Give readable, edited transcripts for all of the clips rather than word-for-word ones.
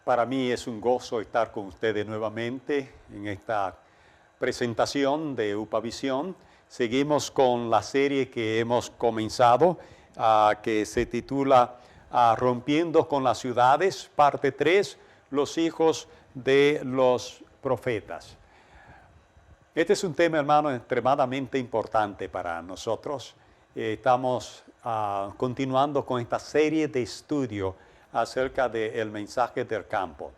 Para mí es un gozo estar con ustedes nuevamente en esta presentación de UPAVisión. Seguimos con la serie que hemos comenzado, que se titula Rompiendo con las ciudades, parte 3, los hijos de los profetas. Este es un tema, hermano, extremadamente importante para nosotros. Estamos continuando con esta serie de estudio acerca del mensaje del campo.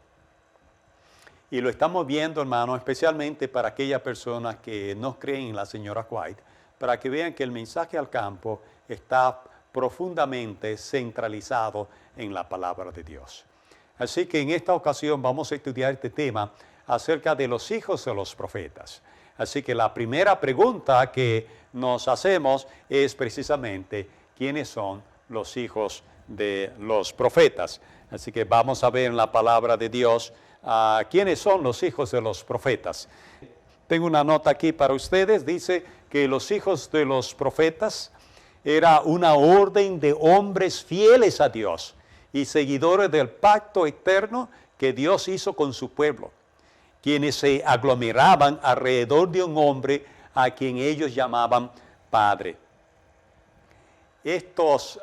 Y lo estamos viendo, hermano, especialmente para aquellas personas que no creen en la señora White, para que vean que el mensaje al campo está profundamente centralizado en la palabra de Dios. Así que en esta ocasión vamos a estudiar este tema acerca de los hijos de los profetas. Así que la primera pregunta que nos hacemos es precisamente ¿quiénes son los hijos de los profetas? Así que vamos a ver en la palabra de Dios quiénes son los hijos de los profetas. Tengo una nota aquí para ustedes, dice que los hijos de los profetas era una orden de hombres fieles a Dios y seguidores del pacto eterno que Dios hizo con su pueblo, quienes se aglomeraban alrededor de un hombre a quien ellos llamaban Padre. Estos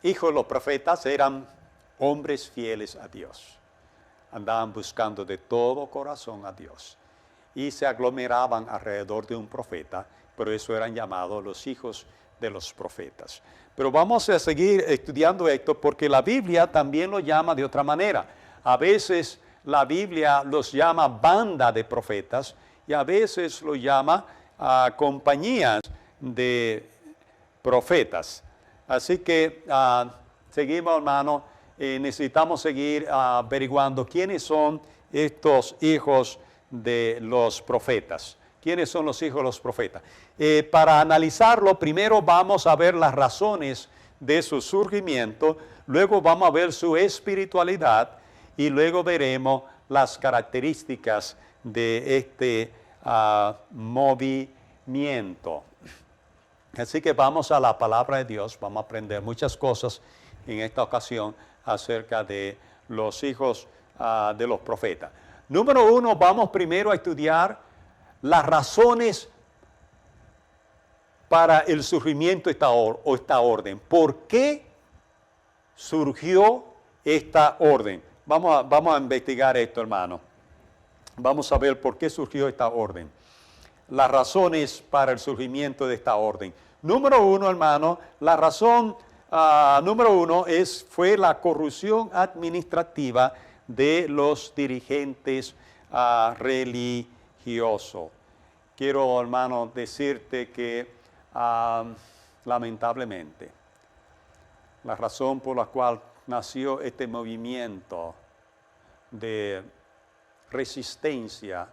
hijos de los profetas eran hombres fieles a Dios. Andaban buscando de todo corazón a Dios. Y se aglomeraban alrededor de un profeta, por eso eran llamados los hijos de los profetas. Pero vamos a seguir estudiando esto porque la Biblia también lo llama de otra manera. A veces la Biblia los llama banda de profetas y a veces lo llama compañías de profetas. Así que seguimos, hermano, necesitamos seguir averiguando quiénes son estos hijos de los profetas. ¿Quiénes son los hijos de los profetas? Para analizarlo, primero vamos a ver las razones de su surgimiento, luego vamos a ver su espiritualidad y luego veremos las características de este movimiento. Así que vamos a la palabra de Dios, vamos a aprender muchas cosas en esta ocasión acerca de los hijos de los profetas. Número 1, vamos primero a estudiar las razones para el surgimiento de esta orden. ¿Por qué surgió esta orden? Vamos a investigar esto, hermano. Vamos a ver por qué surgió esta orden. Las razones para el surgimiento de esta orden. Número 1, hermano, la razón número 1 fue la corrupción administrativa de los dirigentes religiosos. Quiero, hermano, decirte que lamentablemente la razón por la cual nació este movimiento de resistencia,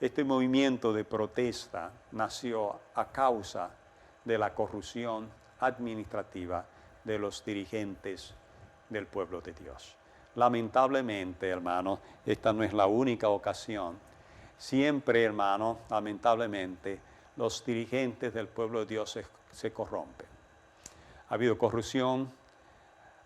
este movimiento de protesta nació a causa de la corrupción administrativa de los dirigentes del pueblo de Dios. Lamentablemente, hermano, esta no es la única ocasión. Siempre, hermano, lamentablemente, los dirigentes del pueblo de Dios se corrompen. Ha habido corrupción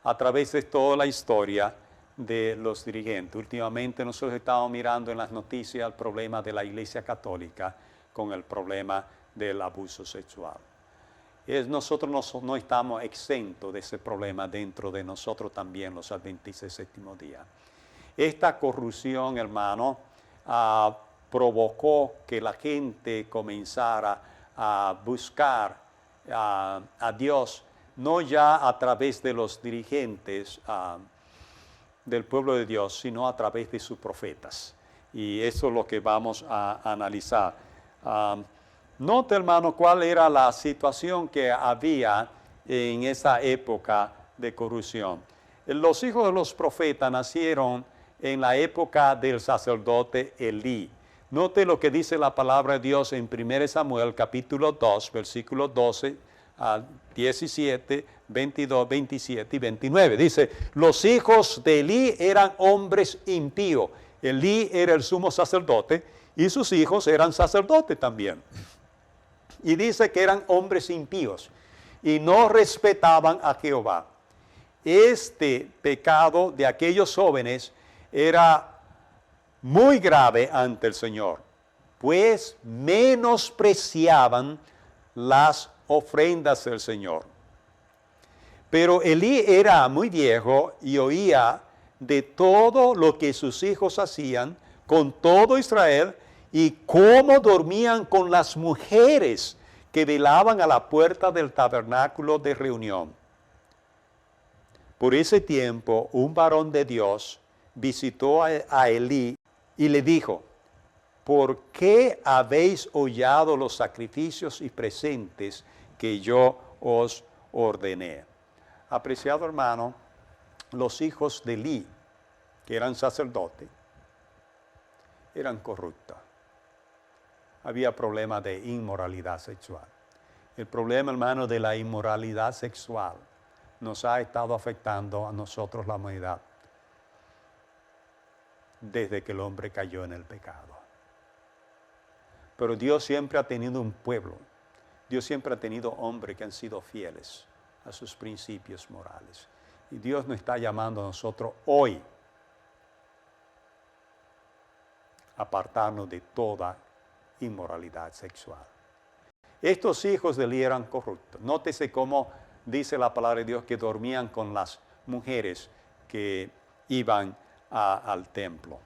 a través de toda la historia de los dirigentes. Últimamente nosotros estamos mirando en las noticias el problema de la Iglesia Católica con el problema del abuso sexual. Nosotros no estamos exentos de ese problema dentro de nosotros también, los adventistas del séptimo día. Esta corrupción, hermano, provocó que la gente comenzara a buscar a Dios, no ya a través de los dirigentes del pueblo de Dios, sino a través de sus profetas. Y eso es lo que vamos a analizar. Note, hermano, cuál era la situación que había en esa época de corrupción. Los hijos de los profetas nacieron en la época del sacerdote Elí. Note lo que dice la palabra de Dios en 1 Samuel capítulo 2, versículos 12 al 17, 22, 27 y 29. Dice, los hijos de Elí eran hombres impíos. Elí era el sumo sacerdote y sus hijos eran sacerdotes también. Y dice que eran hombres impíos y no respetaban a Jehová. Este pecado de aquellos jóvenes era muy grave ante el Señor, pues menospreciaban las ofrendas del Señor. Pero Elí era muy viejo y oía de todo lo que sus hijos hacían con todo Israel y cómo dormían con las mujeres que velaban a la puerta del tabernáculo de reunión. Por ese tiempo, un varón de Dios visitó a Elí y le dijo, ¿por qué habéis hollado los sacrificios y presentes que yo os ordené? Apreciado hermano, los hijos de Elí, que eran sacerdotes, eran corruptos. Había problema de inmoralidad sexual. El problema, hermano, de la inmoralidad sexual nos ha estado afectando a nosotros, la humanidad, desde que el hombre cayó en el pecado. Pero Dios siempre ha tenido un pueblo. Dios siempre ha tenido hombres que han sido fieles a sus principios morales. Y Dios nos está llamando a nosotros hoy a apartarnos de toda inmoralidad sexual. Estos hijos de Elí eran corruptos. Nótese cómo dice la palabra de Dios que dormían con las mujeres que iban al templo.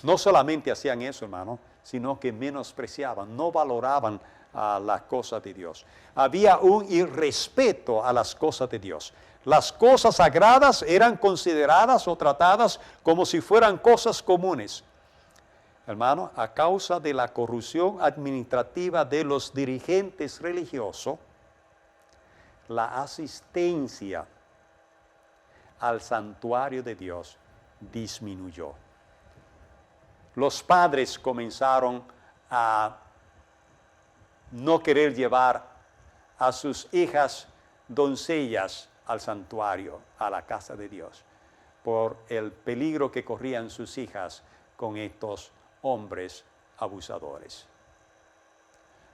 No solamente hacían eso, hermano, sino que menospreciaban, no valoraban las cosas de Dios. Había un irrespeto a las cosas de Dios. Las cosas sagradas eran consideradas o tratadas como si fueran cosas comunes. Hermano, a causa de la corrupción administrativa de los dirigentes religiosos, la asistencia al santuario de Dios disminuyó. Los padres comenzaron a no querer llevar a sus hijas doncellas al santuario, a la casa de Dios, por el peligro que corrían sus hijas con estos hombres abusadores.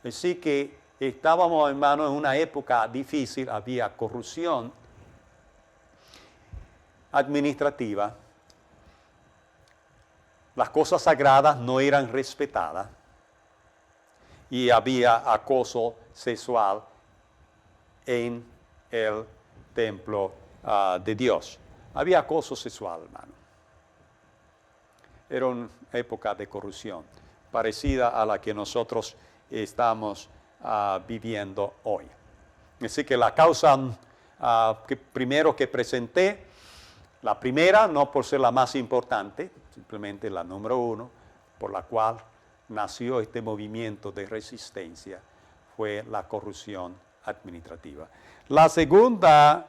Así que estábamos, hermanos, en una época difícil, había corrupción administrativa, las cosas sagradas no eran respetadas y había acoso sexual en el templo de Dios. Había acoso sexual, hermano. Era una época de corrupción, parecida a la que nosotros estamos viviendo hoy. Así que la causa primero que presenté, la primera, no por ser la más importante, simplemente la número uno, por la cual nació este movimiento de resistencia, fue la corrupción administrativa. La segunda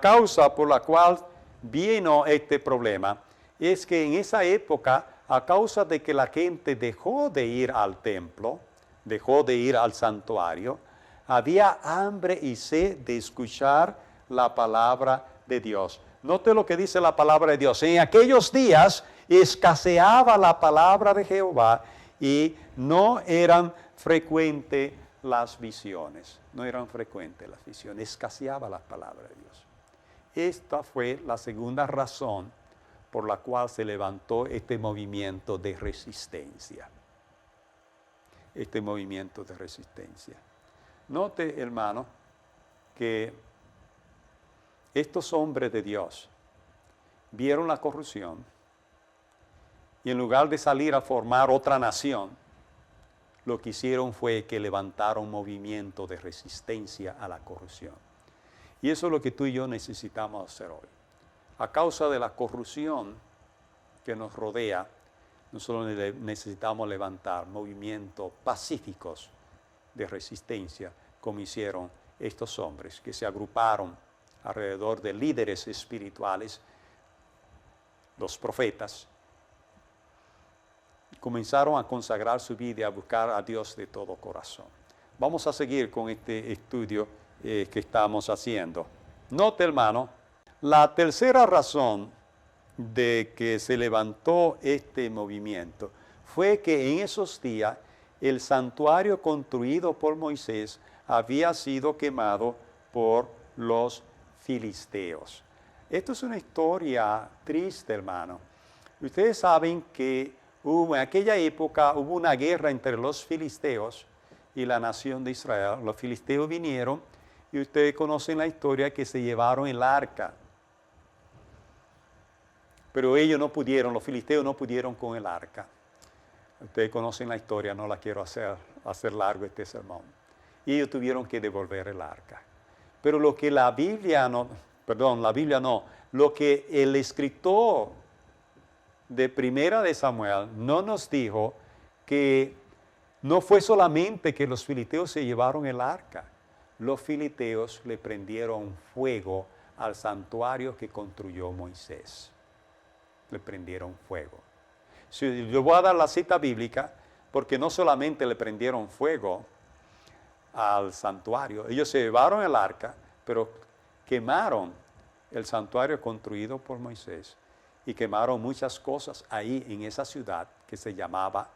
causa por la cual vino este problema es que en esa época, a causa de que la gente dejó de ir al templo, dejó de ir al santuario, había hambre y sed de escuchar la palabra de Dios. Note lo que dice la palabra de Dios. En aquellos días escaseaba la palabra de Jehová y no eran frecuentes las visiones. No eran frecuentes las visiones, escaseaba la palabra de Dios. Esta fue la segunda razón por la cual se levantó este movimiento de resistencia. Este movimiento de resistencia. Note, hermano, que estos hombres de Dios vieron la corrupción y en lugar de salir a formar otra nación, lo que hicieron fue que levantaron un movimiento de resistencia a la corrupción. Y eso es lo que tú y yo necesitamos hacer hoy. A causa de la corrupción que nos rodea, nosotros necesitamos levantar movimientos pacíficos de resistencia, como hicieron estos hombres que se agruparon alrededor de líderes espirituales, los profetas. Comenzaron a consagrar su vida y a buscar a Dios de todo corazón. Vamos a seguir con este estudio que estamos haciendo. Note, hermano, la tercera razón de que se levantó este movimiento fue que en esos días el santuario construido por Moisés había sido quemado por los filisteos. Esto es una historia triste, hermano. Ustedes saben que en aquella época hubo una guerra entre los filisteos y la nación de Israel. Los filisteos vinieron y ustedes conocen la historia que se llevaron el arca. Pero ellos no pudieron, los filisteos no pudieron con el arca. Ustedes conocen la historia, no la quiero hacer largo este sermón. Y ellos tuvieron que devolver el arca. Pero lo que la Biblia no, lo que el escritor de Primera de Samuel no nos dijo que no fue solamente que los filisteos se llevaron el arca. Los filisteos le prendieron fuego al santuario que construyó Moisés. Le prendieron fuego. Yo voy a dar la cita bíblica porque no solamente le prendieron fuego al santuario, ellos se llevaron el arca, pero quemaron el santuario construido por Moisés y quemaron muchas cosas ahí en esa ciudad que se llamaba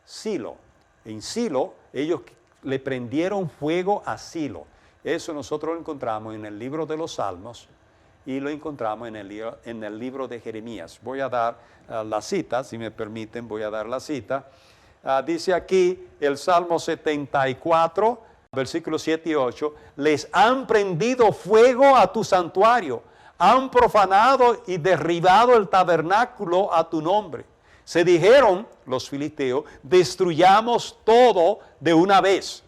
Silo. En Silo ellos le prendieron fuego a Silo. Eso nosotros lo encontramos en el libro de los Salmos y lo encontramos en el libro de Jeremías. Voy a dar la cita, si me permiten, voy a dar la cita. Dice aquí el Salmo 74, versículos 7 y 8, les han prendido fuego a tu santuario, han profanado y derribado el tabernáculo a tu nombre. Se dijeron los filisteos, destruyamos todo de una vez.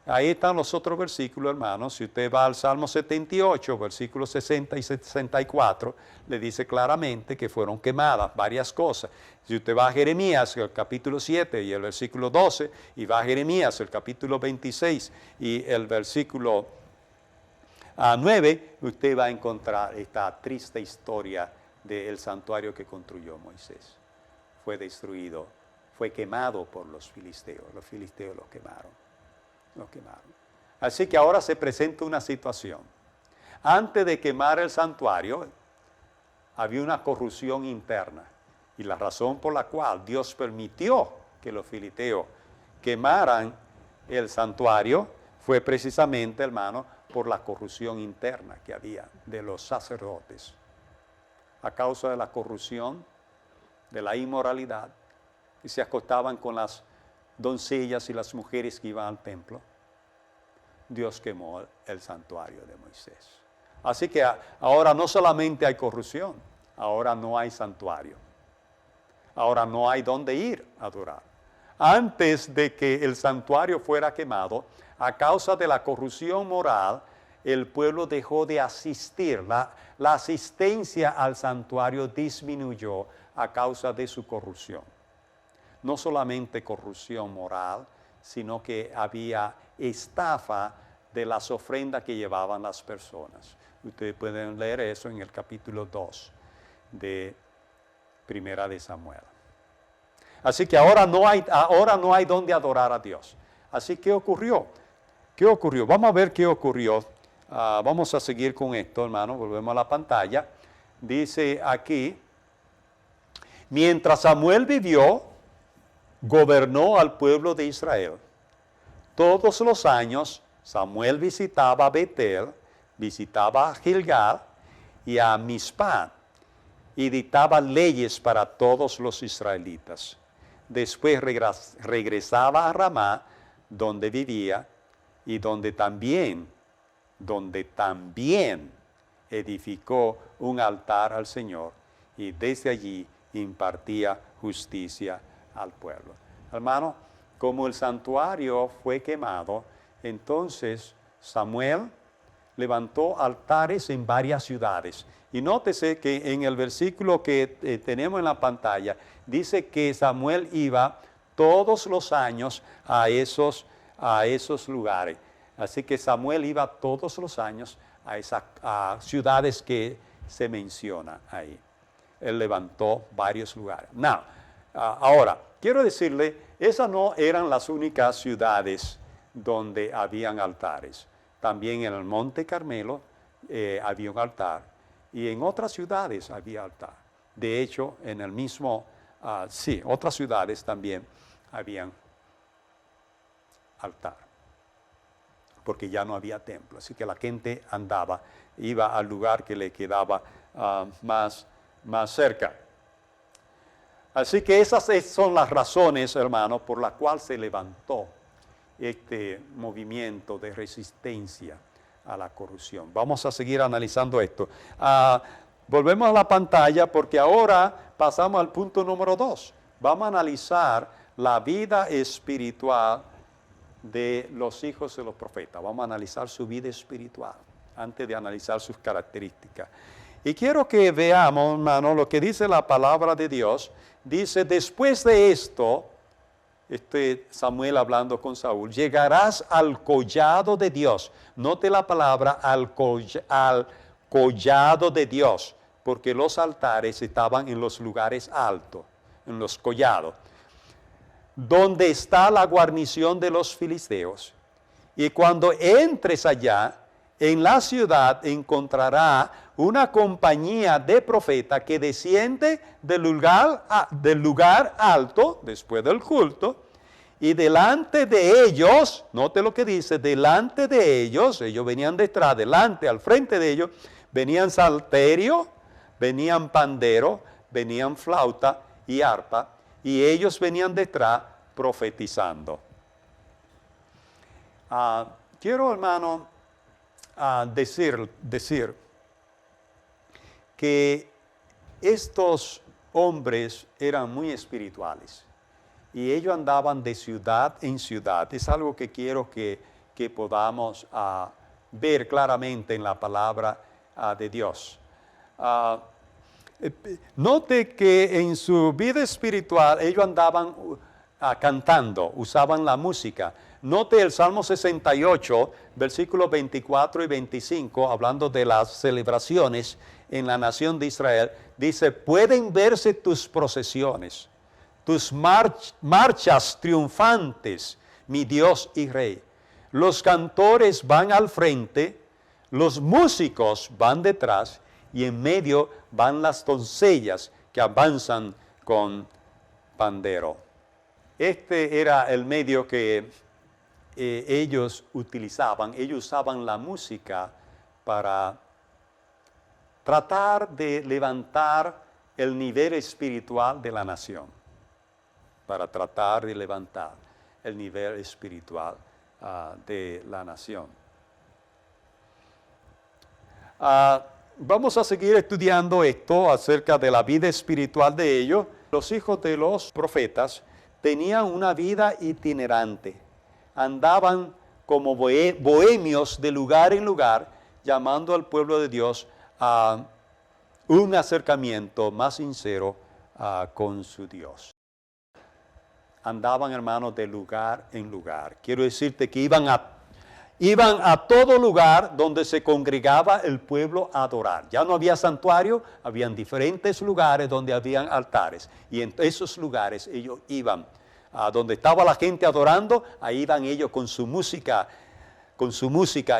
Ahí están los otros versículos, hermanos. Si usted va al Salmo 78, versículos 60 y 64, le dice claramente que fueron quemadas varias cosas. Si usted va a Jeremías, el capítulo 7 y el versículo 12, y va a Jeremías, el capítulo 26 y el versículo 9, usted va a encontrar esta triste historia del santuario que construyó Moisés. Fue destruido, fue quemado por los filisteos. Los filisteos lo quemaron. Así que ahora se presenta una situación. Antes de quemar el santuario, había una corrupción interna. Y la razón por la cual Dios permitió que los filisteos quemaran el santuario fue precisamente, hermano, por la corrupción interna que había de los sacerdotes. A causa de la corrupción, de la inmoralidad, y se acostaban con las doncellas y las mujeres que iban al templo, Dios quemó el santuario de Moisés. Así que ahora no solamente hay corrupción, ahora no hay santuario. Ahora no hay dónde ir a adorar. Antes de que el santuario fuera quemado, a causa de la corrupción moral, el pueblo dejó de asistir. La asistencia al santuario disminuyó a causa de su corrupción. No solamente corrupción moral, sino que había estafa de las ofrendas que llevaban las personas. Ustedes pueden leer eso en el capítulo 2 de Primera de Samuel. Así que ahora no hay donde adorar a Dios. Así que, ¿qué ocurrió? ¿Qué ocurrió? Vamos a ver qué ocurrió. Vamos a seguir con esto, hermano. Volvemos a la pantalla. Dice aquí, mientras Samuel vivió, gobernó al pueblo de Israel. Todos los años Samuel visitaba a Betel, visitaba a Gilgal y a Mizpah y dictaba leyes para todos los israelitas. Después regresaba a Ramá, donde vivía y donde también edificó un altar al Señor y desde allí impartía justicia al pueblo. Hermano, como el santuario fue quemado, entonces Samuel levantó altares en varias ciudades. Y nótese que en el versículo que tenemos en la pantalla, dice que Samuel iba todos los años a esos lugares. Así que Samuel iba todos los años a esas ciudades que se menciona ahí. Él levantó varios lugares. Ahora, quiero decirle, esas no eran las únicas ciudades donde habían altares. También en el Monte Carmelo había un altar y en otras ciudades había altar. De hecho, en el mismo, otras ciudades también habían altar, porque ya no había templo. Así que la gente iba al lugar que le quedaba más cerca. Así que esas son las razones, hermanos, por las cuales se levantó este movimiento de resistencia a la corrupción. Vamos a seguir analizando esto. Volvemos a la pantalla porque ahora pasamos al punto número 2. Vamos a analizar la vida espiritual de los hijos de los profetas. Vamos a analizar su vida espiritual antes de analizar sus características. Y quiero que veamos, hermano, lo que dice la palabra de Dios. Dice, después de esto, Samuel hablando con Saúl, llegarás al collado de Dios. Note la palabra al collado de Dios, porque los altares estaban en los lugares altos, en los collados, donde está la guarnición de los filisteos. Y cuando entres allá, en la ciudad encontrará una compañía de profetas que desciende del lugar alto, después del culto, y delante de ellos, note lo que dice, delante de ellos venían detrás, delante, al frente de ellos, venían salterio, venían pandero, venían flauta y arpa, y ellos venían detrás profetizando. Quiero, hermano, decir que estos hombres eran muy espirituales y ellos andaban de ciudad en ciudad. Es algo que quiero que podamos ver claramente en la palabra de Dios. Note que en su vida espiritual ellos andaban cantando, usaban la música. Note el Salmo 68, versículos 24 y 25, hablando de las celebraciones en la nación de Israel. Dice, pueden verse tus procesiones, tus marchas triunfantes, mi Dios y Rey. Los cantores van al frente, los músicos van detrás, y en medio van las doncellas que avanzan con pandero. Este era el medio que ellos utilizaban. Ellos usaban la música para tratar de levantar el nivel espiritual de la nación. Para tratar de levantar el nivel espiritual de la nación. Vamos a seguir estudiando esto acerca de la vida espiritual de ellos. Los hijos de los profetas tenían una vida itinerante. Andaban como bohemios de lugar en lugar, llamando al pueblo de Dios a un acercamiento más sincero con su Dios. Andaban, hermanos, de lugar en lugar. Quiero decirte que iban a todo lugar donde se congregaba el pueblo a adorar. Ya no había santuario, habían diferentes lugares donde habían altares. Y en esos lugares ellos iban. Donde estaba la gente adorando, ahí iban ellos con su música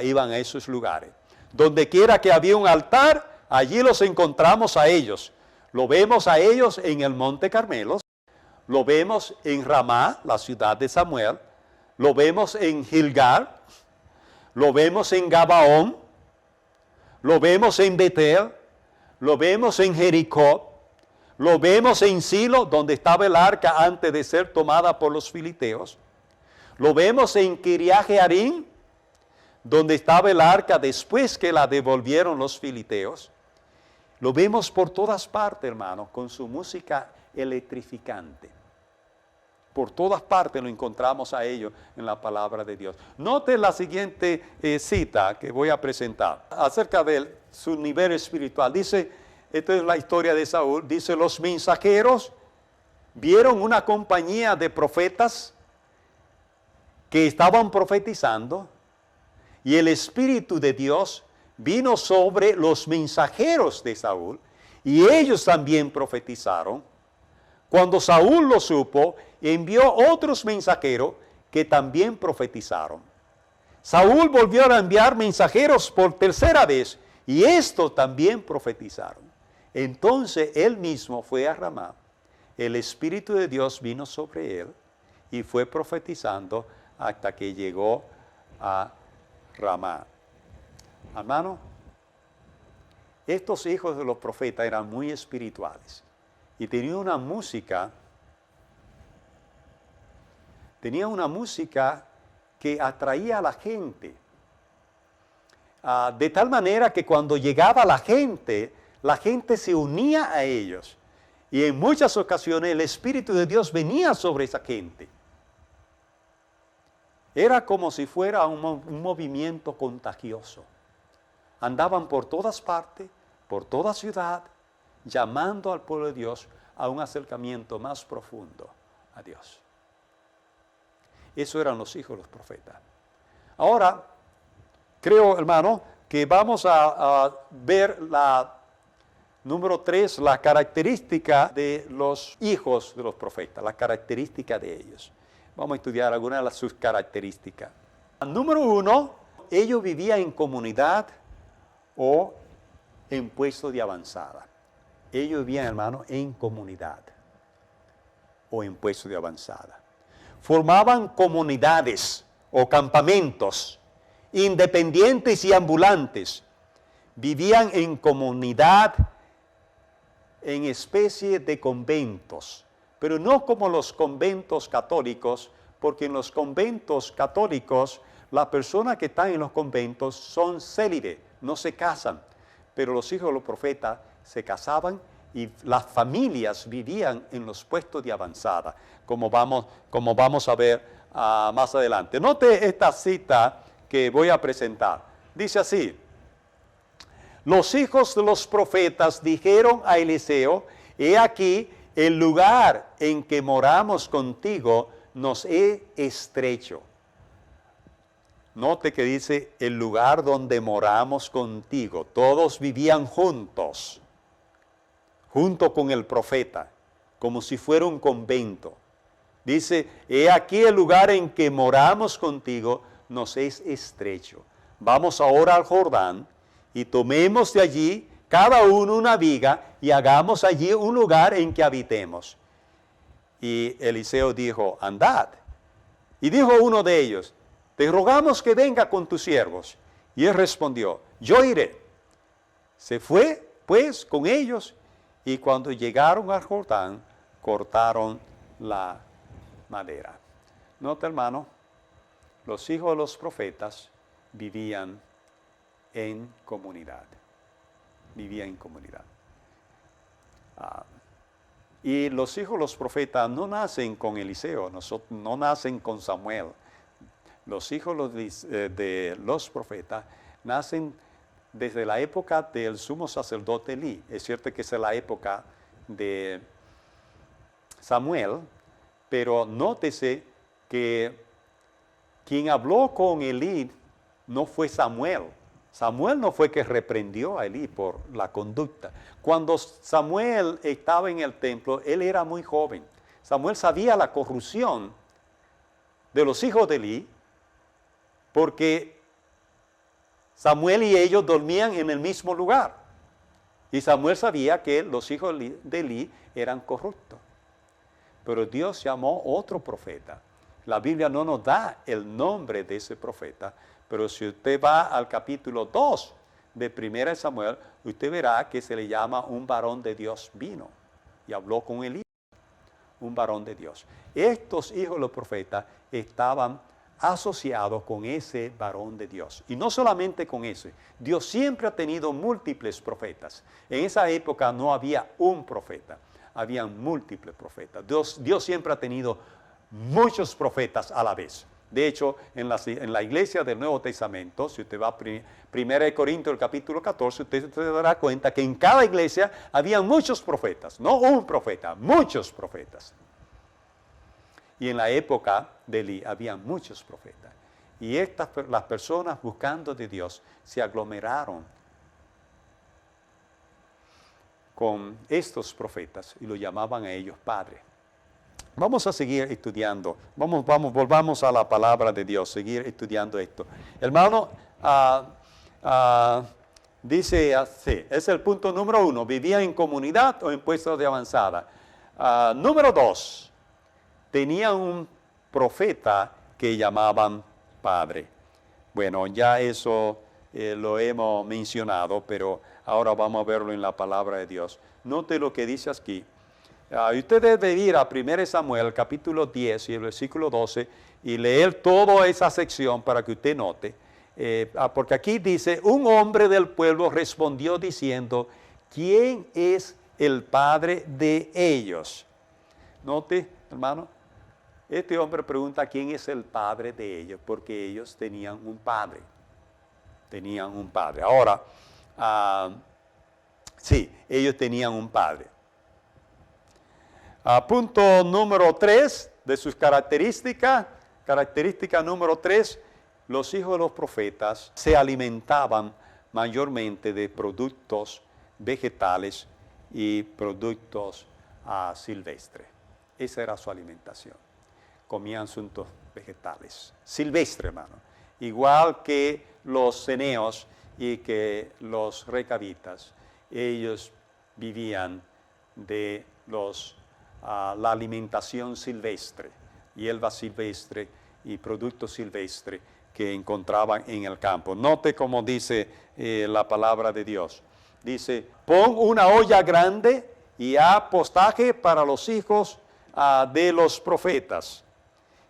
iban a esos lugares. Donde quiera que había un altar, allí los encontramos a ellos. Lo vemos a ellos en el Monte Carmelo, lo vemos en Ramá, la ciudad de Samuel, lo vemos en Gilgal, lo vemos en Gabaón, lo vemos en Betel, lo vemos en Jericó, lo vemos en Silo, donde estaba el arca antes de ser tomada por los filisteos. Lo vemos en Kiriat Jearim, donde estaba el arca después que la devolvieron los filisteos. Lo vemos por todas partes, hermanos, con su música electrificante. Por todas partes lo encontramos a ellos en la palabra de Dios. Note la siguiente cita que voy a presentar acerca de su nivel espiritual. Dice, esta es la historia de Saúl, dice, los mensajeros vieron una compañía de profetas que estaban profetizando y el Espíritu de Dios vino sobre los mensajeros de Saúl, y ellos también profetizaron. Cuando Saúl lo supo, envió otros mensajeros que también profetizaron. Saúl volvió a enviar mensajeros por tercera vez, y estos también profetizaron. Entonces él mismo fue a Ramá. El Espíritu de Dios vino sobre él y fue profetizando hasta que llegó a Ramá. Hermano, estos hijos de los profetas eran muy espirituales y tenían una música que atraía a la gente. De tal manera que cuando llegaba la gente se unía a ellos. Y en muchas ocasiones el Espíritu de Dios venía sobre esa gente. Era como si fuera un movimiento contagioso. Andaban por todas partes, por toda ciudad, llamando al pueblo de Dios a un acercamiento más profundo a Dios. Eso eran los hijos de los profetas. Ahora, creo, hermano, que vamos a ver número 3, la característica de los hijos de los profetas, la característica de ellos. Vamos a estudiar algunas de sus características. Número 1, ellos vivían en comunidad o en puesto de avanzada. Ellos vivían, hermano, en comunidad o en puesto de avanzada. Formaban comunidades o campamentos independientes y ambulantes. Vivían en comunidad, en especie de conventos, pero no como los conventos católicos, porque en los conventos católicos las personas que están en los conventos son célibes, no se casan, pero los hijos de los profetas se casaban y las familias vivían en los puestos de avanzada, como vamos a ver más adelante. Note esta cita que voy a presentar. Dice así: los hijos de los profetas dijeron a Eliseo: he aquí, el lugar en que moramos contigo nos es estrecho. Note que dice el lugar donde moramos contigo. Todos vivían juntos, junto con el profeta, como si fuera un convento. Dice, he aquí el lugar en que moramos contigo nos es estrecho. Vamos ahora al Jordán y tomemos de allí cada uno una viga y hagamos allí un lugar en que habitemos. Y Eliseo dijo, andad. Y dijo uno de ellos, te rogamos que venga con tus siervos. Y él respondió, yo iré. Se fue pues con ellos, y cuando llegaron al Jordán, cortaron la madera. Nota, hermano, los hijos de los profetas vivían en comunidad. Vivían en comunidad. Y los hijos de los profetas no nacen con Eliseo, no nacen con Samuel. Los hijos de los profetas nacen desde la época del sumo sacerdote Elí. Es cierto que es la época de Samuel, pero nótese que quien habló con Elí no fue Samuel. Samuel no fue que reprendió a Elí por la conducta. Cuando Samuel estaba en el templo, él era muy joven. Samuel sabía la corrupción de los hijos de Elí, porque Samuel y ellos dormían en el mismo lugar. Y Samuel sabía que los hijos de Elí eran corruptos. Pero Dios llamó otro profeta. La Biblia no nos da el nombre de ese profeta, pero si usted va al capítulo 2 de 1 Samuel, usted verá que se le llama un varón de Dios vino y habló con Elí, un varón de Dios. Estos hijos de los profetas estaban asociados con ese varón de Dios. Y no solamente con ese. Dios siempre ha tenido múltiples profetas. En esa época no había un profeta, habían múltiples profetas. Dios siempre ha tenido muchos profetas a la vez. De hecho, en la iglesia del Nuevo Testamento, si usted va a 1 Corintios, el capítulo 14, usted se dará cuenta que en cada iglesia había muchos profetas, no un profeta, muchos profetas. Y en la época de Elí había muchos profetas. Y las personas buscando de Dios se aglomeraron con estos profetas y lo llamaban a ellos padre. Vamos a seguir estudiando. Volvamos a la palabra de Dios, seguir estudiando esto. Hermano, dice así, es el punto número 1, vivía en comunidad o en puestos de avanzada. Número 2, tenía un profeta que llamaban padre. Bueno, ya eso lo hemos mencionado, pero ahora vamos a verlo en la palabra de Dios. Note lo que dice aquí. Usted debe ir a 1 Samuel, capítulo 10 y el versículo 12, y leer toda esa sección para que usted note. Porque aquí dice, un hombre del pueblo respondió diciendo, ¿quién es el padre de ellos? Note, hermano, este hombre pregunta quién es el padre de ellos, porque ellos tenían un padre. Tenían un padre. Ahora, sí, ellos tenían un padre. Punto número 3 de sus características. Característica número 3, los hijos de los profetas se alimentaban mayormente de productos vegetales y productos silvestres. Esa era su alimentación. Comían asuntos vegetales, silvestres, hermano. Igual que los ceneos y que los recabitas, ellos vivían de la alimentación silvestre, hierba silvestre y productos silvestres que encontraban en el campo. Note cómo dice la palabra de Dios. Dice, pon una olla grande y haz postaje para los hijos de los profetas.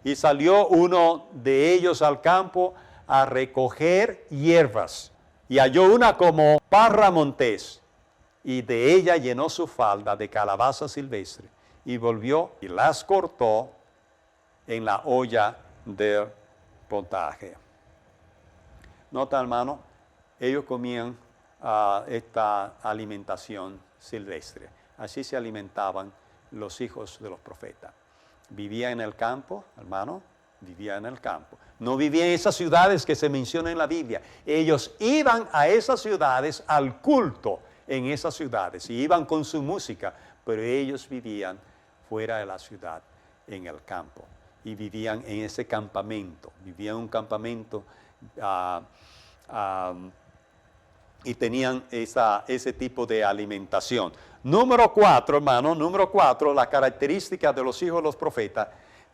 Y salió uno de ellos al campo a recoger hierbas. Y halló una como parra montés, y de ella llenó su falda de calabaza silvestre. Y volvió y las cortó en la olla del potaje. Nota, hermano, ellos comían esta alimentación silvestre. Así se alimentaban los hijos de los profetas. Vivía en el campo, hermano, vivía en el campo. No vivía en esas ciudades que se mencionan en la Biblia. Ellos iban a esas ciudades al culto en esas ciudades y iban con su música, pero ellos vivían fuera de la ciudad, en el campo, y vivían en ese campamento, vivían en un campamento y tenían ese tipo de alimentación. Número 4, hermano, número 4, la característica de los hijos de los profetas,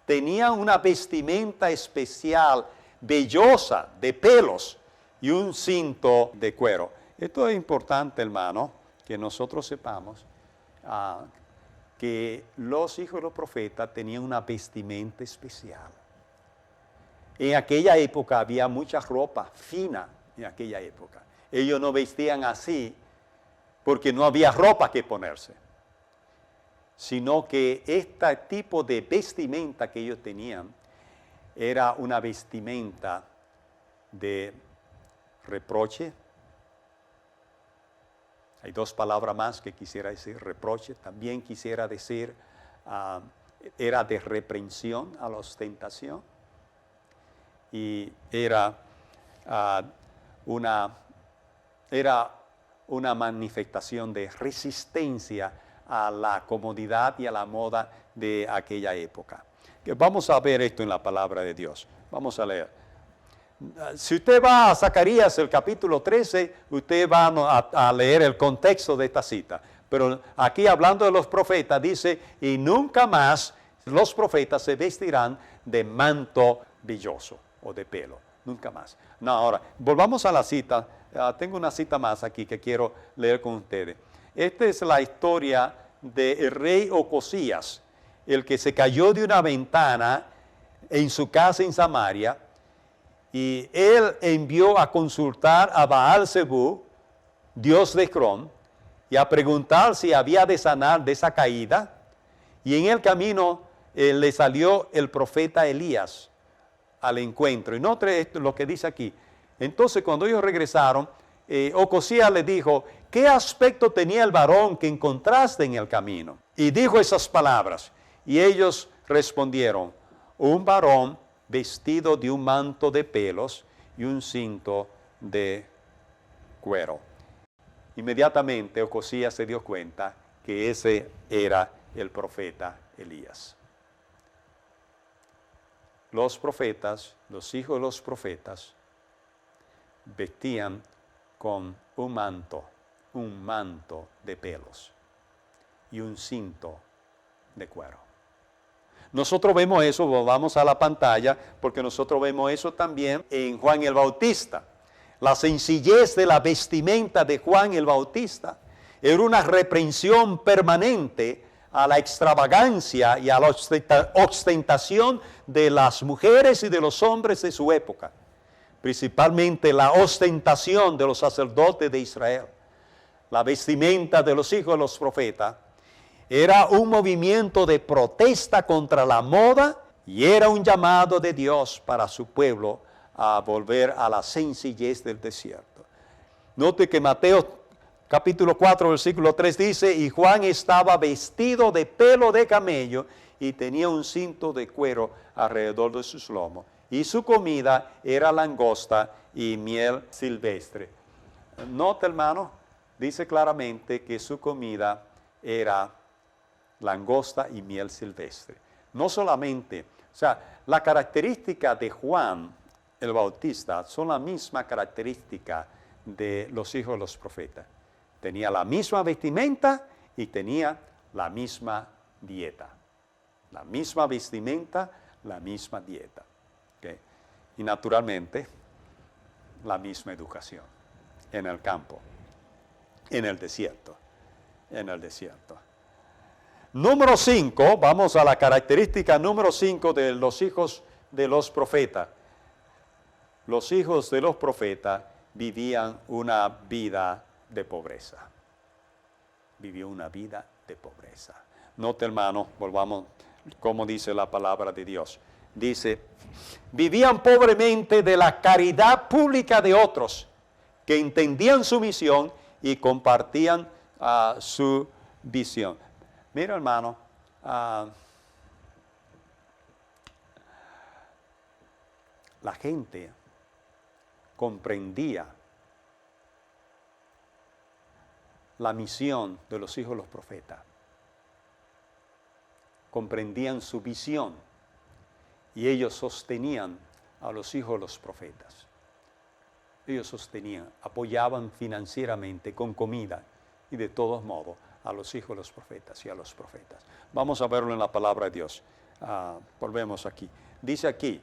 tenían una vestimenta especial, vellosa, de pelos, y un cinto de cuero. Esto es importante, hermano, que nosotros sepamos que los hijos de los profetas tenían una vestimenta especial. En aquella época había mucha ropa fina, en aquella época. Ellos no vestían así porque no había ropa que ponerse, sino que este tipo de vestimenta que ellos tenían era una vestimenta de reproche. Hay dos palabras más que quisiera decir, reproche. También quisiera decir, era de reprensión a la ostentación. Y era una manifestación de resistencia a la comodidad y a la moda de aquella época. Vamos a ver esto en la palabra de Dios. Vamos a leer. Si usted va a Zacarías, el capítulo 13, usted va a leer el contexto de esta cita. Pero aquí hablando de los profetas, dice, y nunca más los profetas se vestirán de manto velloso o de pelo. Nunca más. No, ahora, volvamos a la cita. Tengo una cita más aquí que quiero leer con ustedes. Esta es la historia del rey Ocosías, el que se cayó de una ventana en su casa en Samaria, y él envió a consultar a Baal-Zebú, dios de Ecrón, y a preguntar si había de sanar de esa caída. Y en el camino le salió el profeta Elías al encuentro. Y note esto, lo que dice aquí. Entonces, cuando ellos regresaron, Ocosías les dijo, ¿qué aspecto tenía el varón que encontraste en el camino? Y dijo esas palabras. Y ellos respondieron, un varón vestido de un manto de pelos y un cinto de cuero. Inmediatamente Ocosías se dio cuenta que ese era el profeta Elías. Los profetas, los hijos de los profetas, vestían con un manto de pelos y un cinto de cuero. Nosotros vemos eso, vamos a la pantalla, porque nosotros vemos eso también en Juan el Bautista. La sencillez de la vestimenta de Juan el Bautista era una reprensión permanente a la extravagancia y a la ostentación de las mujeres y de los hombres de su época, principalmente la ostentación de los sacerdotes de Israel. La vestimenta de los hijos de los profetas era un movimiento de protesta contra la moda y era un llamado de Dios para su pueblo a volver a la sencillez del desierto. Note que Mateo capítulo 4, versículo 3 dice, y Juan estaba vestido de pelo de camello y tenía un cinto de cuero alrededor de sus lomos. Y su comida era langosta y miel silvestre. Nota, hermano, dice claramente que su comida era langosta y miel silvestre. No solamente, o sea, la característica de Juan el Bautista son la misma característica de los hijos de los profetas. Tenía la misma vestimenta y tenía la misma dieta. La misma vestimenta, la misma dieta. ¿Okay? Y naturalmente, la misma educación en el campo, en el desierto. Número 5, vamos a la característica número 5 de los hijos de los profetas. Los hijos de los profetas vivían una vida de pobreza. Vivió una vida de pobreza. Note, hermano, volvamos como dice la palabra de Dios. Dice, vivían pobremente de la caridad pública de otros, que entendían su misión y compartían su visión. Mira, hermano, la gente comprendía la misión de los hijos de los profetas. Comprendían su visión y ellos sostenían a los hijos de los profetas. Ellos sostenían, apoyaban financieramente con comida y de todos modos a los hijos de los profetas y a los profetas. Vamos a verlo en la palabra de Dios. Volvemos aquí. Dice aquí,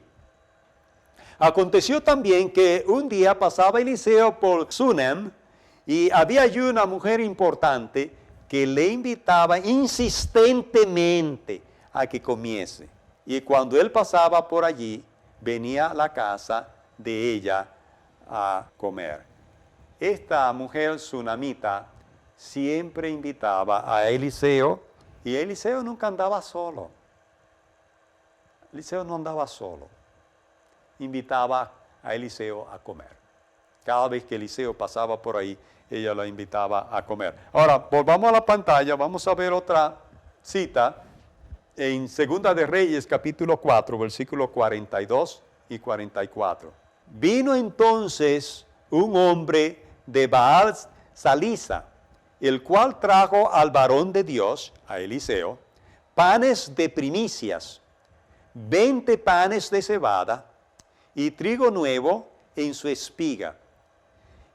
aconteció también que un día pasaba Eliseo por Sunem y había allí una mujer importante que le invitaba insistentemente a que comiese. Y cuando él pasaba por allí, venía a la casa de ella a comer. Esta mujer sunamita siempre invitaba a Eliseo, y Eliseo nunca andaba solo. Eliseo no andaba solo. Invitaba a Eliseo a comer. Cada vez que Eliseo pasaba por ahí, ella la invitaba a comer. Ahora, volvamos a la pantalla, vamos a ver otra cita en Segunda de Reyes, capítulo 4, versículos 42 y 44. Vino entonces un hombre de Baal Salisa, el cual trajo al varón de Dios, a Eliseo, panes de primicias, 20 panes de cebada y trigo nuevo en su espiga.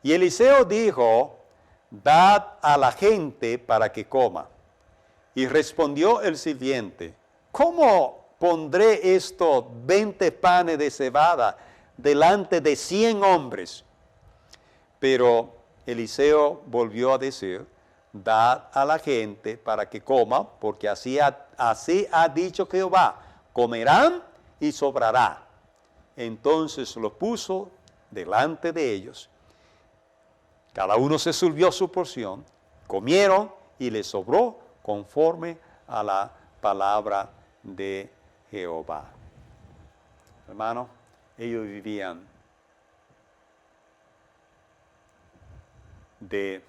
Y Eliseo dijo, dad a la gente para que coma. Y respondió el sirviente, ¿cómo pondré estos 20 panes de cebada delante de 100 hombres? Pero Eliseo volvió a decir, dad a la gente para que coma, porque así ha dicho Jehová, comerán y sobrará. Entonces lo puso delante de ellos. Cada uno se sirvió su porción, comieron y les sobró conforme a la palabra de Jehová. Hermano, ellos vivían de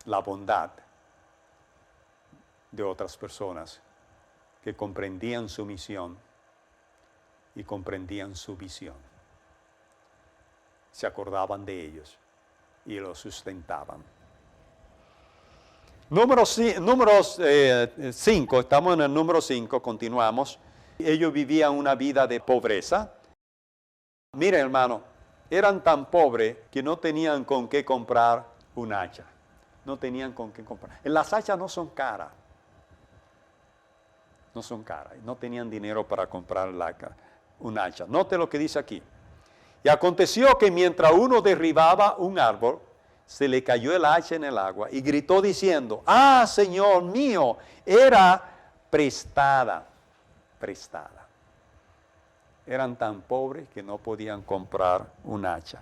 la bondad de otras personas que comprendían su misión y comprendían su visión. Se acordaban de ellos y los sustentaban. Número 5, estamos en el número 5, continuamos. Ellos vivían una vida de pobreza. Miren, hermano, eran tan pobres que no tenían con qué comprar un hacha. No tenían con qué comprar. Las hachas no son caras. No son caras. No tenían dinero para comprar un hacha. Note lo que dice aquí. Y aconteció que mientras uno derribaba un árbol, se le cayó el hacha en el agua y gritó diciendo, ¡ah, Señor mío! Era prestada. Prestada. Eran tan pobres que no podían comprar un hacha.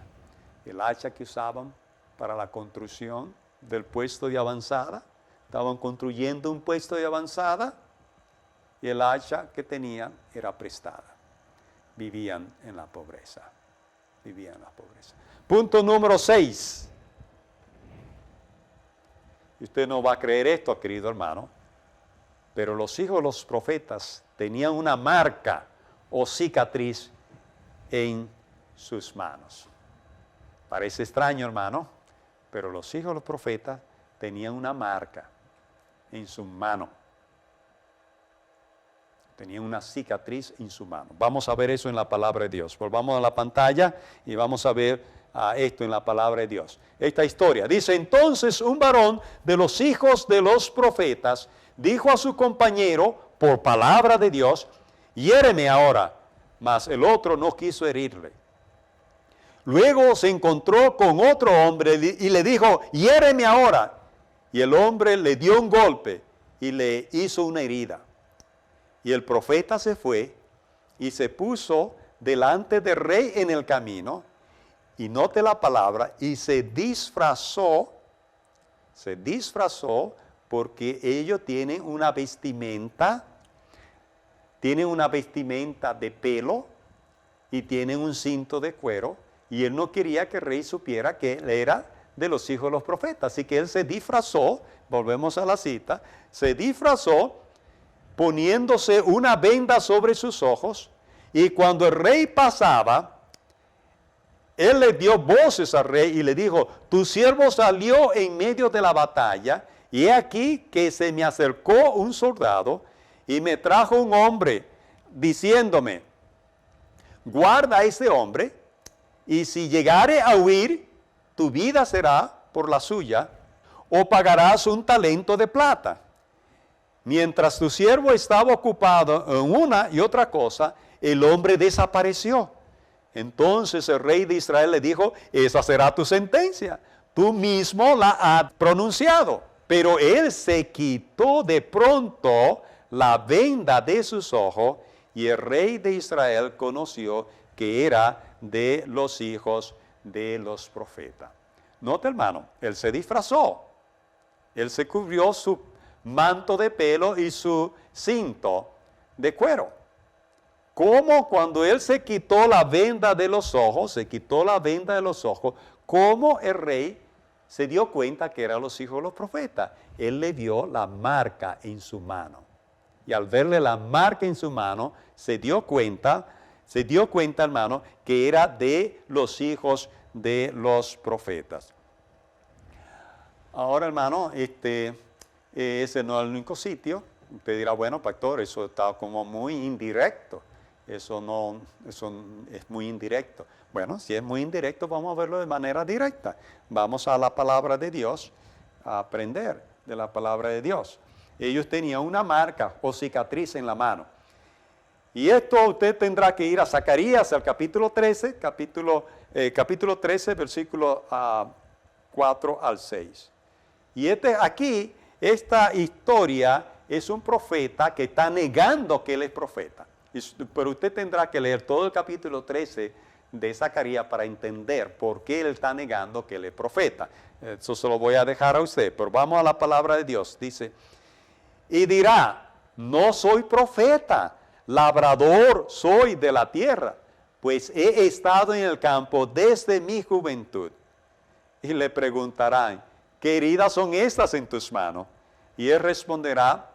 El hacha que usaban para la construcción del puesto de avanzada, estaban construyendo un puesto de avanzada y el hacha que tenían era prestada. Vivían en la pobreza. Vivían en la pobreza. Punto número 6. Y usted no va a creer esto, querido hermano, pero los hijos de los profetas tenían una marca o cicatriz en sus manos. Parece extraño, hermano, pero los hijos de los profetas tenían una marca en su mano. Tenían una cicatriz en su mano. Vamos a ver eso en la palabra de Dios. Volvamos a la pantalla y vamos a ver esto en la palabra de Dios. Esta historia. Dice, entonces un varón de los hijos de los profetas dijo a su compañero, por palabra de Dios, hiéreme ahora. Mas el otro no quiso herirle. Luego se encontró con otro hombre y le dijo, hiéreme ahora. Y el hombre le dio un golpe y le hizo una herida. Y el profeta se fue y se puso delante del rey en el camino, y note la palabra, y se disfrazó porque ellos tienen una vestimenta de pelo y tienen un cinto de cuero, y él no quería que el rey supiera que él era de los hijos de los profetas, así que él se disfrazó, volvemos a la cita, se disfrazó poniéndose una venda sobre sus ojos, y cuando el rey pasaba, él le dio voces al rey y le dijo, tu siervo salió en medio de la batalla, y he aquí que se me acercó un soldado y me trajo un hombre diciéndome, guarda a ese hombre, y si llegare a huir, tu vida será por la suya, o pagarás un talento de plata. Mientras tu siervo estaba ocupado en una y otra cosa, el hombre desapareció. Entonces el rey de Israel le dijo, esa será tu sentencia. Tú mismo la has pronunciado. Pero él se quitó de pronto la venda de sus ojos, y el rey de Israel conoció que era de los hijos de los profetas. Nota, hermano, él se disfrazó. Él se cubrió su manto de pelo y su cinto de cuero. Como cuando él se quitó la venda de los ojos, como el rey se dio cuenta que eran los hijos de los profetas. Él le vio la marca en su mano. Y al verle la marca en su mano, se dio cuenta, hermano, que era de los hijos de los profetas. Ahora, hermano, ese no es el único sitio. Usted dirá, bueno, pastor, eso está como muy indirecto. Eso es muy indirecto. Bueno, si es muy indirecto, vamos a verlo de manera directa. Vamos a la palabra de Dios, a aprender de la palabra de Dios. Ellos tenían una marca o cicatriz en la mano. Y esto usted tendrá que ir a Zacarías, al capítulo 13, capítulo 13, versículo 4 al 6. Y aquí, esta historia es un profeta que está negando que él es profeta. Pero usted tendrá que leer todo el capítulo 13 de Zacarías para entender por qué él está negando que él es profeta. Eso se lo voy a dejar a usted, pero vamos a la palabra de Dios. Dice, y dirá, no soy profeta, labrador soy de la tierra, pues he estado en el campo desde mi juventud. Y le preguntarán, ¿qué heridas son estas en tus manos? Y él responderá,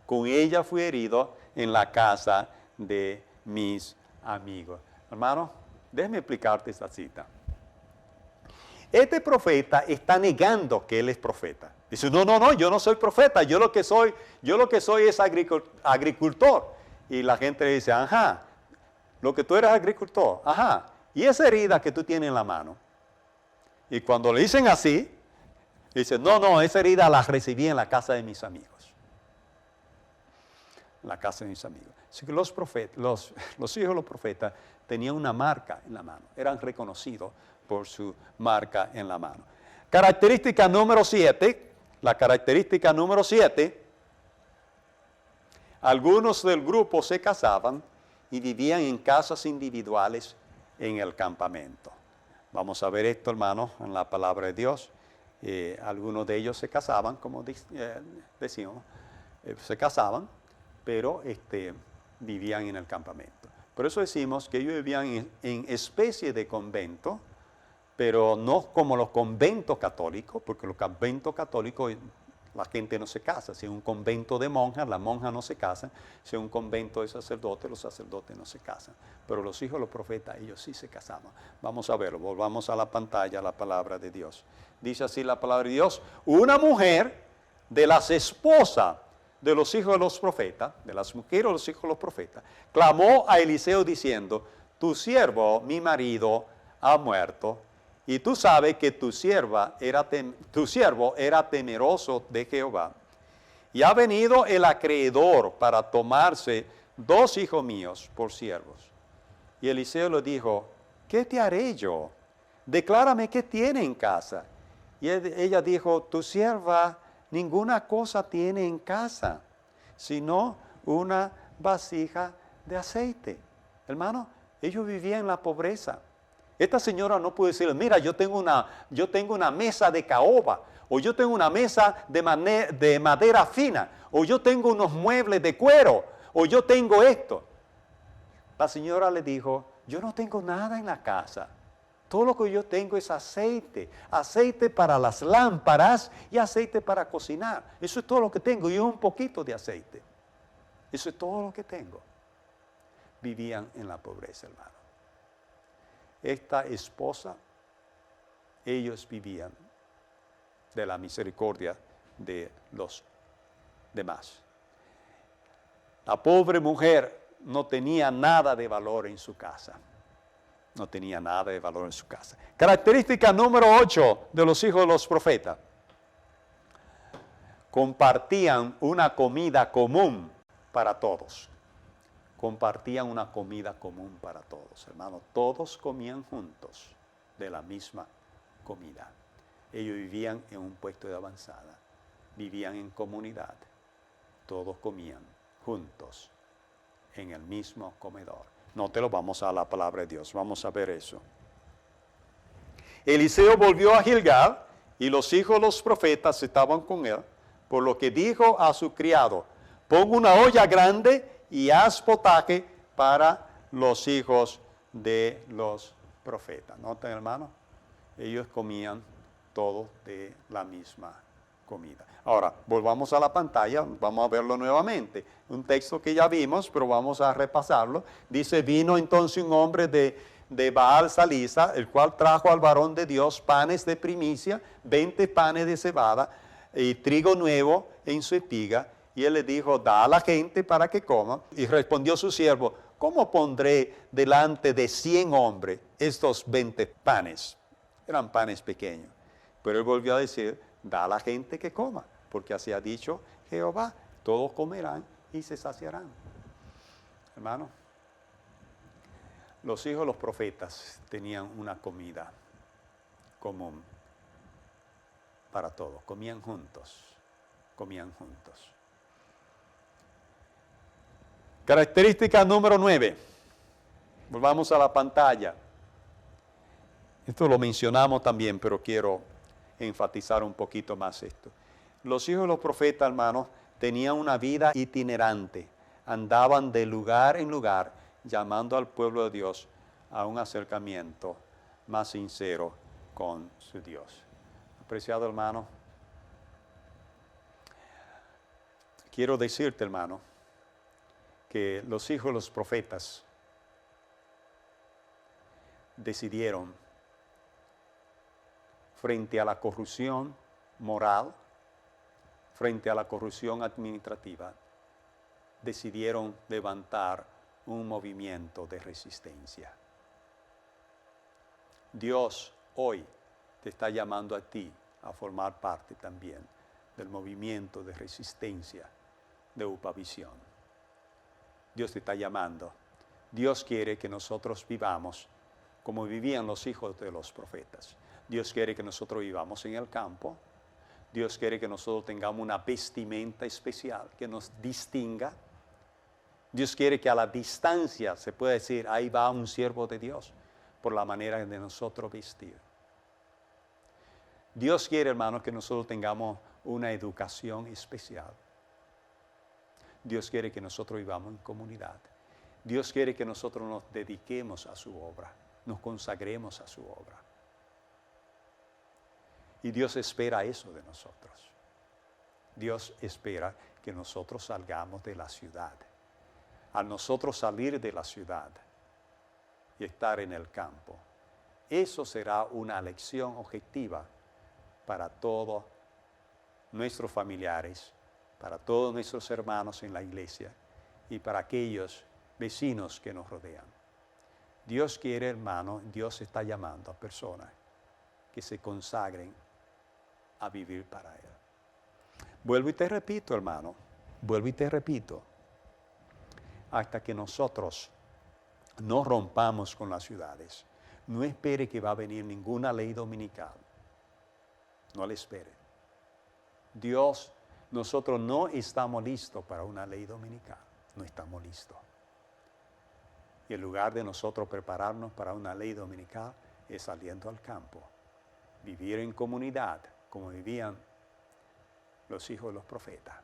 con ella fui herido en la casa de mis amigos. Hermano, déjame explicarte esta cita. Este profeta está negando que él es profeta. Dice, no, yo no soy profeta, yo lo que soy es agricultor. Y la gente le dice, ajá, lo que tú eres agricultor, ajá. Y esa herida que tú tienes en la mano. Y cuando le dicen así, dice, no, esa herida la recibí en la casa de mis amigos. En la casa de mis amigos. Así que los hijos de los profetas tenían una marca en la mano. Eran reconocidos por su marca en la mano. Característica número 7. La característica número 7. Algunos del grupo se casaban y vivían en casas individuales en el campamento. Vamos a ver esto, hermanos, en la palabra de Dios. Algunos de ellos se casaban, como decimos, se casaban, pero vivían en el campamento. Por eso decimos que ellos vivían en especie de convento, pero no como los conventos católicos, porque los conventos católicos la gente no se casa. Si es un convento de monjas, las monjas no se casan. Si es un convento de sacerdotes, los sacerdotes no se casan. Pero los hijos de los profetas, ellos sí se casaban. Vamos a verlo, volvamos a la pantalla, la palabra de Dios. Dice así la palabra de Dios: una mujer de las esposas de los hijos de los profetas, de las mujeres de los hijos de los profetas, clamó a Eliseo diciendo, tu siervo, mi marido, ha muerto, y tú sabes que tu siervo era temeroso de Jehová. Y ha venido el acreedor para tomarse 2 hijos míos por siervos. Y Eliseo le dijo, ¿qué te haré yo? Declárame qué tiene en casa. Y ella dijo, tu sierva ninguna cosa tiene en casa, sino una vasija de aceite. Hermano, ellos vivían en la pobreza. Esta señora no puede decir, mira, yo tengo una mesa de caoba, o yo tengo una mesa de madera fina, o yo tengo unos muebles de cuero, o yo tengo esto. La señora le dijo, yo no tengo nada en la casa. Todo lo que yo tengo es aceite, aceite para las lámparas y aceite para cocinar. Eso es todo lo que tengo y un poquito de aceite. Eso es todo lo que tengo. Vivían en la pobreza, hermano. Esta esposa, ellos vivían de la misericordia de los demás. La pobre mujer no tenía nada de valor en su casa. No tenía nada de valor en su casa. Característica número 8 de los hijos de los profetas. Compartían una comida común para todos. Compartían una comida común para todos, hermanos. Todos comían juntos de la misma comida. Ellos vivían en un puesto de avanzada. Vivían en comunidad. Todos comían juntos en el mismo comedor. Nótelo, vamos a la palabra de Dios. Vamos a ver eso. Eliseo volvió a Gilgal y los hijos de los profetas estaban con él, por lo que dijo a su criado, pon una olla grande y haz potaje para los hijos de los profetas. ¿Notan, hermano? Ellos comían todo de la misma comida. Ahora, volvamos a la pantalla, vamos a verlo nuevamente. Un texto que ya vimos, pero vamos a repasarlo. Dice, vino entonces un hombre de Baal Salisa, el cual trajo al varón de Dios panes de primicia, 20 panes de cebada y trigo nuevo en su espiga. Y él le dijo, da a la gente para que coma. Y respondió su siervo, ¿cómo pondré delante de 100 hombres estos 20 panes? Eran panes pequeños. Pero él volvió a decir, da a la gente que coma, porque así ha dicho Jehová, todos comerán y se saciarán. Hermano, los hijos de los profetas tenían una comida común para todos, comían juntos. Característica número 9. Volvamos a la pantalla. Esto lo mencionamos también, pero quiero enfatizar un poquito más esto. Los hijos de los profetas, hermanos, tenían una vida itinerante. Andaban de lugar en lugar, llamando al pueblo de Dios a un acercamiento más sincero con su Dios. Apreciado hermano, quiero decirte, hermano, que los hijos de los profetas decidieron, frente a la corrupción moral, frente a la corrupción administrativa, decidieron levantar un movimiento de resistencia. Dios hoy te está llamando a ti a formar parte también del movimiento de resistencia de Upavisión. Dios te está llamando. Dios quiere que nosotros vivamos como vivían los hijos de los profetas. Dios quiere que nosotros vivamos en el campo. Dios quiere que nosotros tengamos una vestimenta especial que nos distinga. Dios quiere que a la distancia se pueda decir, ahí va un siervo de Dios, por la manera de nosotros vestir. Dios quiere, hermanos, que nosotros tengamos una educación especial. Dios quiere que nosotros vivamos en comunidad. Dios quiere que nosotros nos dediquemos a su obra, nos consagremos a su obra. Y Dios espera eso de nosotros. Dios espera que nosotros salgamos de la ciudad. Al nosotros salir de la ciudad y estar en el campo, eso será una lección objetiva para todos nuestros familiares, para todos nuestros hermanos en la iglesia y para aquellos vecinos que nos rodean. Dios quiere, hermano, Dios está llamando a personas que se consagren a vivir para Él. Vuelvo y te repito, hermano, vuelvo y te repito, hasta que nosotros no rompamos con las ciudades, no espere que va a venir ninguna ley dominical. No le espere. Dios, nosotros no estamos listos para una ley dominical. No estamos listos. Y en lugar de nosotros prepararnos para una ley dominical, es saliendo al campo. Vivir en comunidad, como vivían los hijos de los profetas.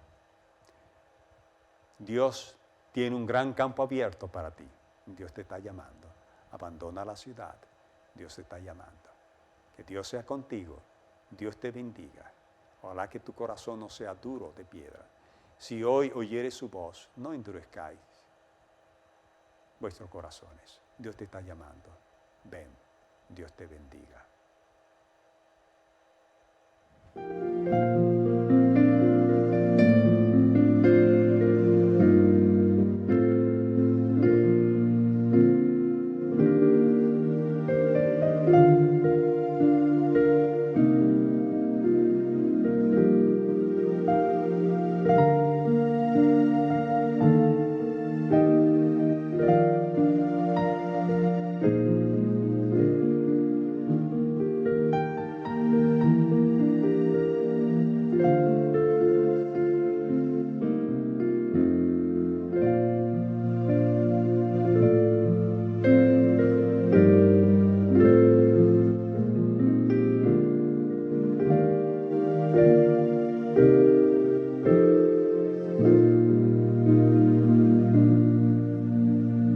Dios tiene un gran campo abierto para ti. Dios te está llamando. Abandona la ciudad. Dios te está llamando. Que Dios sea contigo. Dios te bendiga. Ojalá que tu corazón no sea duro de piedra. Si hoy oyeres su voz, no endurezcáis vuestros corazones. Dios te está llamando. Ven, Dios te bendiga.